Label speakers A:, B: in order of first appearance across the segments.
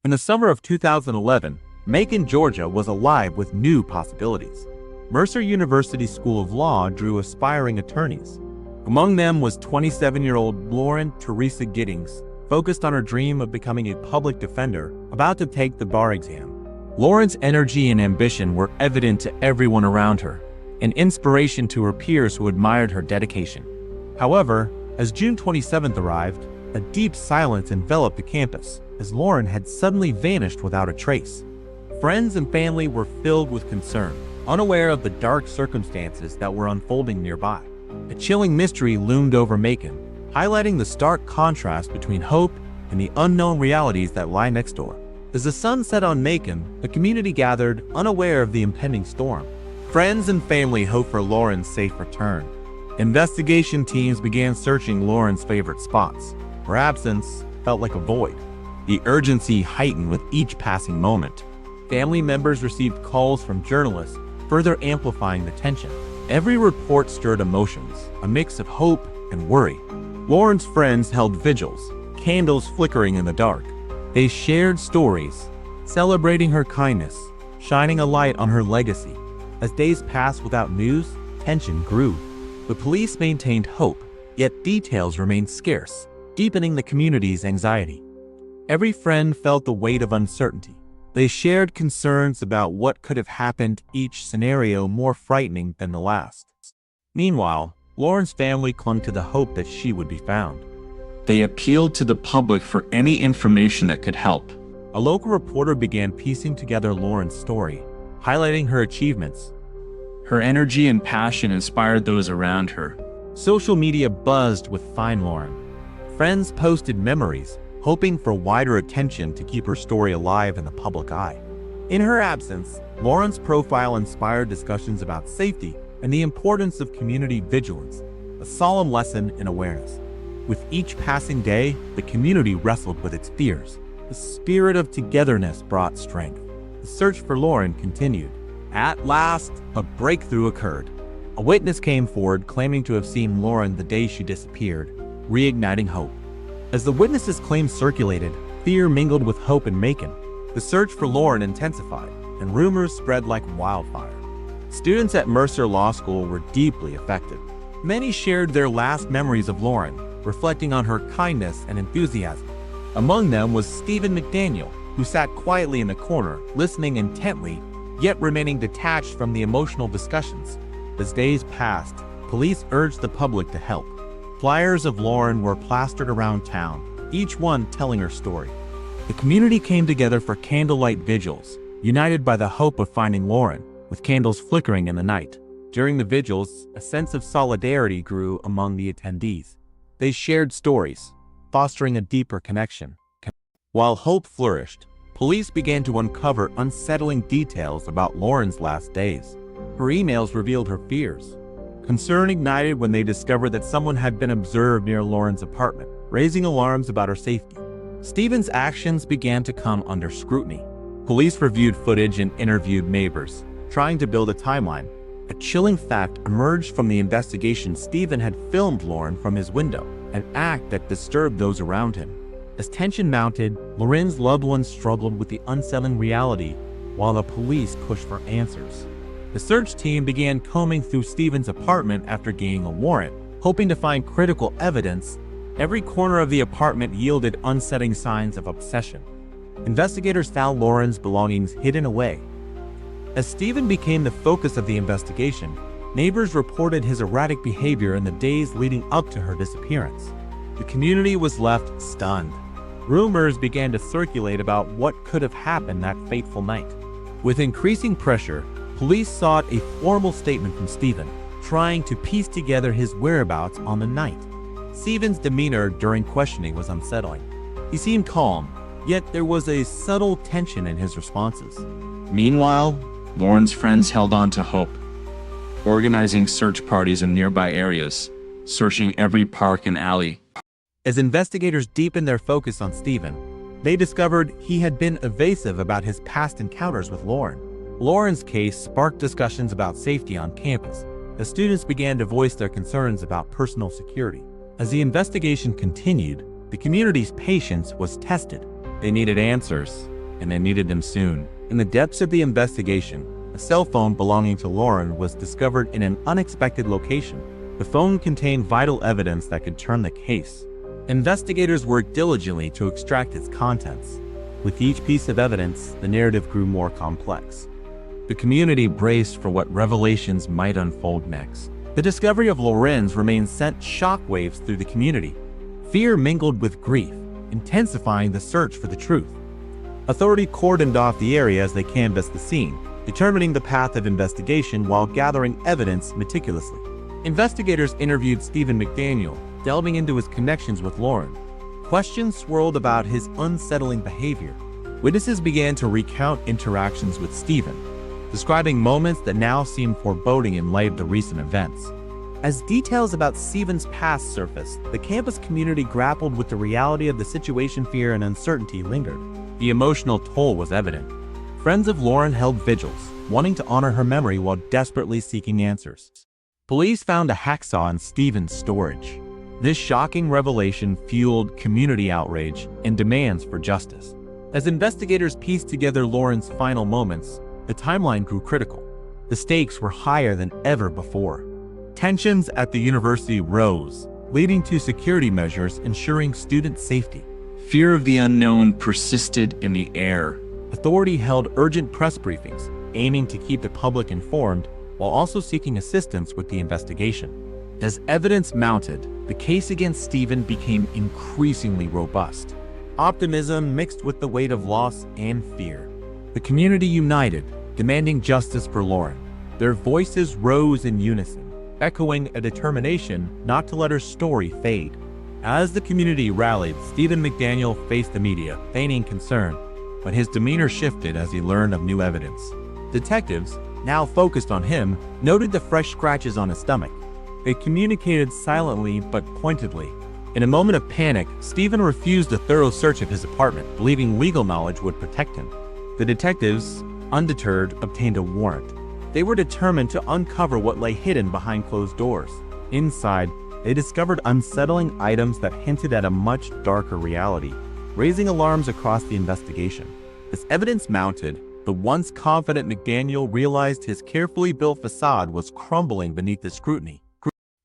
A: In the summer of 2011, Macon, Georgia was alive with new possibilities. Mercer University School of Law drew aspiring attorneys. Among them was 27-year-old Lauren Teresa Giddings, focused on her dream of becoming a public defender, about to take the bar exam. Lauren's energy and ambition were evident to everyone around her, an inspiration to her peers who admired her dedication. However, as June 27th arrived, a deep silence enveloped the campus, as Lauren had suddenly vanished without a trace. Friends and family were filled with concern, unaware of the dark circumstances that were unfolding nearby. A chilling mystery loomed over Macon, highlighting the stark contrast between hope and the unknown realities that lie next door. As the sun set on Macon, the community gathered, unaware of the impending storm. Friends and family hoped for Lauren's safe return. Investigation teams began searching Lauren's favorite spots. Her absence felt like a void. The urgency heightened with each passing moment. Family members received calls from journalists, further amplifying the tension. Every report stirred emotions, a mix of hope and worry. Lauren's friends held vigils, candles flickering in the dark. They shared stories, celebrating her kindness, shining a light on her legacy. As days passed without news, tension grew. The police maintained hope, yet details remained scarce, deepening the community's anxiety. Every friend felt the weight of uncertainty. They shared concerns about what could have happened, each scenario more frightening than the last. Meanwhile, Lauren's family clung to the hope that she would be found.
B: They appealed to the public for any information that could help.
A: A local reporter began piecing together Lauren's story, highlighting her achievements.
B: Her energy and passion inspired those around her.
A: Social media buzzed with Find Lauren. Friends posted memories, hoping for wider attention to keep her story alive in the public eye. In her absence, Lauren's profile inspired discussions about safety and the importance of community vigilance, a solemn lesson in awareness. With each passing day, the community wrestled with its fears. The spirit of togetherness brought strength. The search for Lauren continued. At last, a breakthrough occurred. A witness came forward claiming to have seen Lauren the day she disappeared, reigniting hope. As the witness's claims circulated, fear mingled with hope in Macon. The search for Lauren intensified, and rumors spread like wildfire. Students at Mercer Law School were deeply affected. Many shared their last memories of Lauren, reflecting on her kindness and enthusiasm. Among them was Stephen McDaniel, who sat quietly in the corner, listening intently, yet remaining detached from the emotional discussions. As days passed, police urged the public to help. Flyers of Lauren were plastered around town, each one telling her story. The community came together for candlelight vigils, united by the hope of finding Lauren, with candles flickering in the night. During the vigils, a sense of solidarity grew among the attendees. They shared stories, fostering a deeper connection. While hope flourished, police began to uncover unsettling details about Lauren's last days. Her emails revealed her fears. Concern ignited when they discovered that someone had been observed near Lauren's apartment, raising alarms about her safety. Stephen's actions began to come under scrutiny. Police reviewed footage and interviewed neighbors, trying to build a timeline. A chilling fact emerged from the investigation: Stephen had filmed Lauren from his window, an act that disturbed those around him. As tension mounted, Lauren's loved ones struggled with the unsettling reality, while the police pushed for answers. The search team began combing through Stephen's apartment after gaining a warrant, hoping to find critical evidence. Every corner of the apartment yielded unsettling signs of obsession. Investigators found Lauren's belongings hidden away. As Stephen became the focus of the investigation, neighbors reported his erratic behavior in the days leading up to her disappearance. The community was left stunned. Rumors began to circulate about what could have happened that fateful night. With increasing pressure, police sought a formal statement from Stephen, trying to piece together his whereabouts on the night. Stephen's demeanor during questioning was unsettling. He seemed calm, yet there was a subtle tension in his responses.
B: Meanwhile, Lauren's friends held on to hope, organizing search parties in nearby areas, searching every park and alley.
A: As investigators deepened their focus on Stephen, they discovered he had been evasive about his past encounters with Lauren. Lauren's case sparked discussions about safety on campus. The students began to voice their concerns about personal security. As the investigation continued, the community's patience was tested. They needed answers, and they needed them soon. In the depths of the investigation, a cell phone belonging to Lauren was discovered in an unexpected location. The phone contained vital evidence that could turn the case. Investigators worked diligently to extract its contents. With each piece of evidence, the narrative grew more complex. The community braced for what revelations might unfold next. The discovery of Lauren's remains sent shockwaves through the community. Fear mingled with grief, intensifying the search for the truth. Authority cordoned off the area as they canvassed the scene, determining the path of investigation while gathering evidence meticulously. Investigators interviewed Stephen McDaniel, delving into his connections with Lauren. Questions swirled about his unsettling behavior. Witnesses began to recount interactions with Stephen, describing moments that now seemed foreboding in light of the recent events. As details about Stephen's past surfaced, the campus community grappled with the reality of the situation. Fear and uncertainty lingered. The emotional toll was evident. Friends of Lauren held vigils, wanting to honor her memory while desperately seeking answers. Police found a hacksaw in Stephen's storage. This shocking revelation fueled community outrage and demands for justice. As investigators pieced together Lauren's final moments, the timeline grew critical. The stakes were higher than ever before. Tensions at the university rose, leading to security measures ensuring student safety.
B: Fear of the unknown persisted in the air.
A: Authority held urgent press briefings, aiming to keep the public informed while also seeking assistance with the investigation. As evidence mounted, the case against Stephen became increasingly robust. Optimism mixed with the weight of loss and fear. The community united, demanding justice for Lauren. Their voices rose in unison, echoing a determination not to let her story fade. As the community rallied, Stephen McDaniel faced the media, feigning concern, but his demeanor shifted as he learned of new evidence. Detectives, now focused on him, noted the fresh scratches on his stomach. They communicated silently but pointedly. In a moment of panic, Stephen refused a thorough search of his apartment, believing legal knowledge would protect him. The detectives, undeterred, obtained a warrant. They were determined to uncover what lay hidden behind closed doors. Inside, they discovered unsettling items that hinted at a much darker reality, raising alarms across the investigation. As evidence mounted, the once confident McDaniel realized his carefully built facade was crumbling beneath the scrutiny.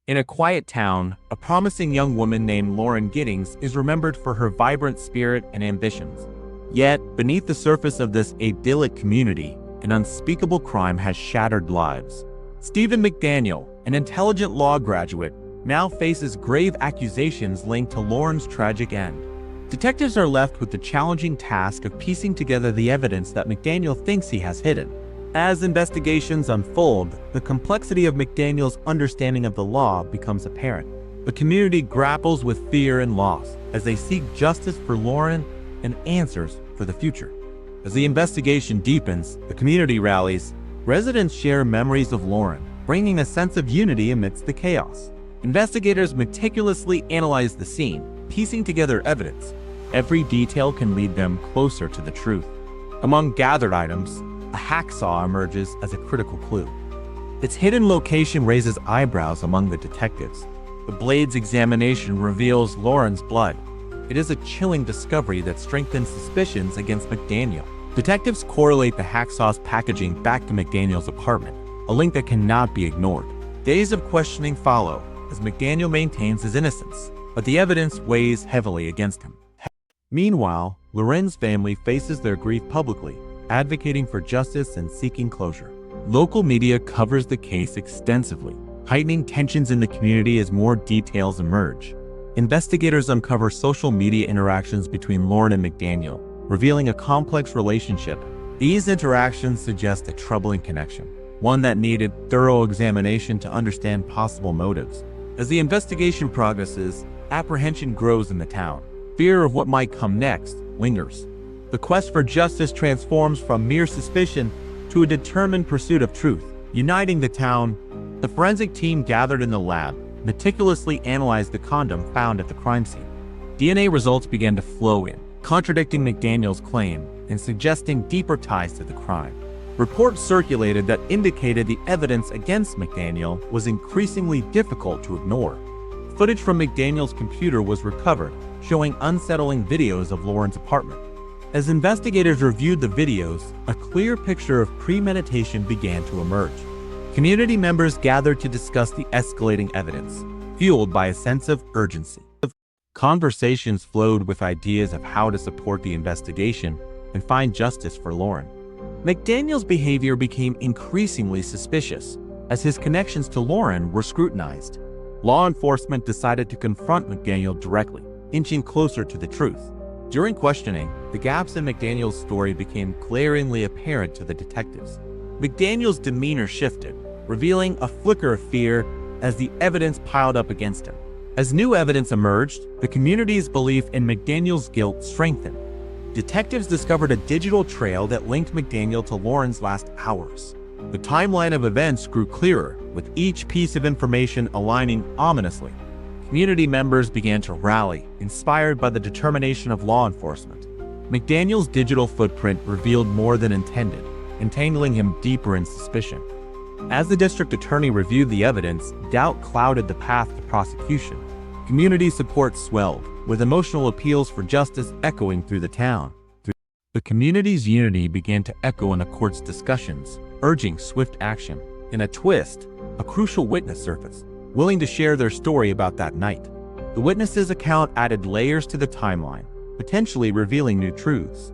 A: In a quiet town, a promising young woman named Lauren Giddings is remembered for her vibrant spirit and ambitions. Yet, beneath the surface of this idyllic community, an unspeakable crime has shattered lives. Stephen McDaniel, an intelligent law graduate, now faces grave accusations linked to Lauren's tragic end. Detectives are left with the challenging task of piecing together the evidence that McDaniel thinks he has hidden. As investigations unfold, the complexity of McDaniel's understanding of the law becomes apparent. The community grapples with fear and loss as they seek justice for Lauren and answers for the future. As the investigation deepens, the community rallies. Residents share memories of Lauren, bringing a sense of unity amidst the chaos. Investigators meticulously analyze the scene, piecing together evidence. Every detail can lead them closer to the truth. Among gathered items, a hacksaw emerges as a critical clue. Its hidden location raises eyebrows among the detectives. The blade's examination reveals Lauren's blood. It is a chilling discovery that strengthens suspicions against McDaniel. Detectives correlate the hacksaw's packaging back to McDaniel's apartment, a link that cannot be ignored. Days of questioning follow as McDaniel maintains his innocence, but the evidence weighs heavily against him. Meanwhile, Lauren's family faces their grief publicly, advocating for justice and seeking closure. Local media covers the case extensively, heightening tensions in the community as more details emerge. Investigators uncover social media interactions between Lauren and McDaniel, revealing a complex relationship. These interactions suggest a troubling connection, one that needed thorough examination to understand possible motives. As the investigation progresses, apprehension grows in the town. Fear of what might come next lingers. The quest for justice transforms from mere suspicion to a determined pursuit of truth. Uniting the town, the forensic team gathered in the lab meticulously analyzed the condom found at the crime scene. DNA results began to flow in, contradicting McDaniel's claim and suggesting deeper ties to the crime. Reports circulated that indicated the evidence against McDaniel was increasingly difficult to ignore. Footage from McDaniel's computer was recovered, showing unsettling videos of Lauren's apartment. As investigators reviewed the videos, a clear picture of premeditation began to emerge. Community members gathered to discuss the escalating evidence, fueled by a sense of urgency. Conversations flowed with ideas of how to support the investigation and find justice for Lauren. McDaniel's behavior became increasingly suspicious as his connections to Lauren were scrutinized. Law enforcement decided to confront McDaniel directly, inching closer to the truth. During questioning, the gaps in McDaniel's story became glaringly apparent to the detectives. McDaniel's demeanor shifted, revealing a flicker of fear as the evidence piled up against him. As new evidence emerged, the community's belief in McDaniel's guilt strengthened. Detectives discovered a digital trail that linked McDaniel to Lauren's last hours. The timeline of events grew clearer, with each piece of information aligning ominously. Community members began to rally, inspired by the determination of law enforcement. McDaniel's digital footprint revealed more than intended, entangling him deeper in suspicion. As the district attorney reviewed the evidence, doubt clouded the path to prosecution. Community support swelled, with emotional appeals for justice echoing through the town. The community's unity began to echo in the court's discussions, urging swift action. In a twist, a crucial witness surfaced, willing to share their story about that night. The witness's account added layers to the timeline, potentially revealing new truths.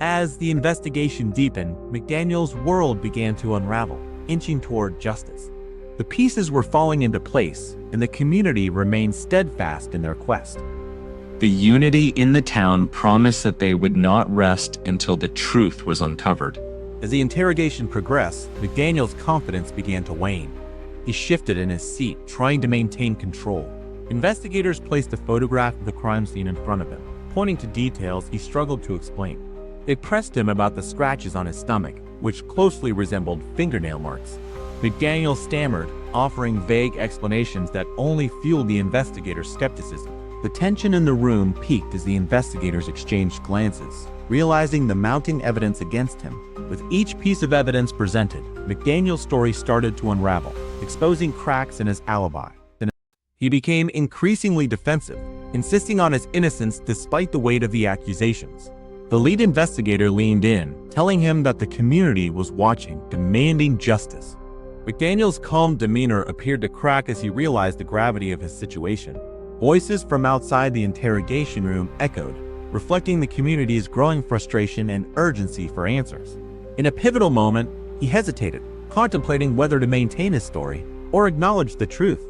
A: As the investigation deepened, McDaniel's world began to unravel, inching toward justice. The pieces were falling into place, and the community remained steadfast in their quest.
B: The unity in the town promised that they would not rest until the truth was uncovered.
A: As the interrogation progressed, McDaniel's confidence began to wane. He shifted in his seat, trying to maintain control. Investigators placed a photograph of the crime scene in front of him, pointing to details he struggled to explain. They pressed him about the scratches on his stomach, which closely resembled fingernail marks. McDaniel stammered, offering vague explanations that only fueled the investigators' skepticism. The tension in the room peaked as the investigators exchanged glances, realizing the mounting evidence against him. With each piece of evidence presented, McDaniel's story started to unravel, exposing cracks in his alibi. He became increasingly defensive, insisting on his innocence despite the weight of the accusations. The lead investigator leaned in, telling him that the community was watching, demanding justice. McDaniel's calm demeanor appeared to crack as he realized the gravity of his situation. Voices from outside the interrogation room echoed, reflecting the community's growing frustration and urgency for answers. In a pivotal moment, he hesitated, contemplating whether to maintain his story or acknowledge the truth.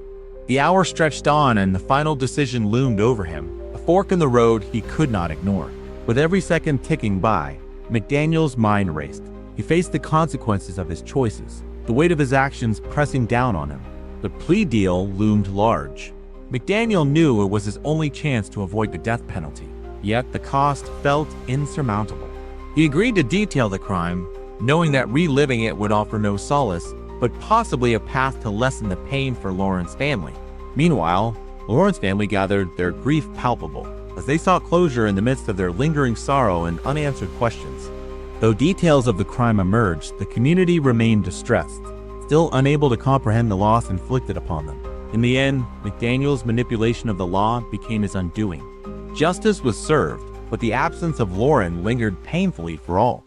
A: The hour stretched on and the final decision loomed over him, a fork in the road he could not ignore. With every second ticking by, McDaniel's mind raced. He faced the consequences of his choices, the weight of his actions pressing down on him. The plea deal loomed large. McDaniel knew it was his only chance to avoid the death penalty, yet the cost felt insurmountable. He agreed to detail the crime, knowing that reliving it would offer no solace, but possibly a path to lessen the pain for Lauren's family. Meanwhile, Lauren's family gathered, their grief palpable, as they sought closure in the midst of their lingering sorrow and unanswered questions. Though details of the crime emerged, the community remained distressed, still unable to comprehend the loss inflicted upon them. In the end, McDaniel's manipulation of the law became his undoing. Justice was served, but the absence of Lauren lingered painfully for all.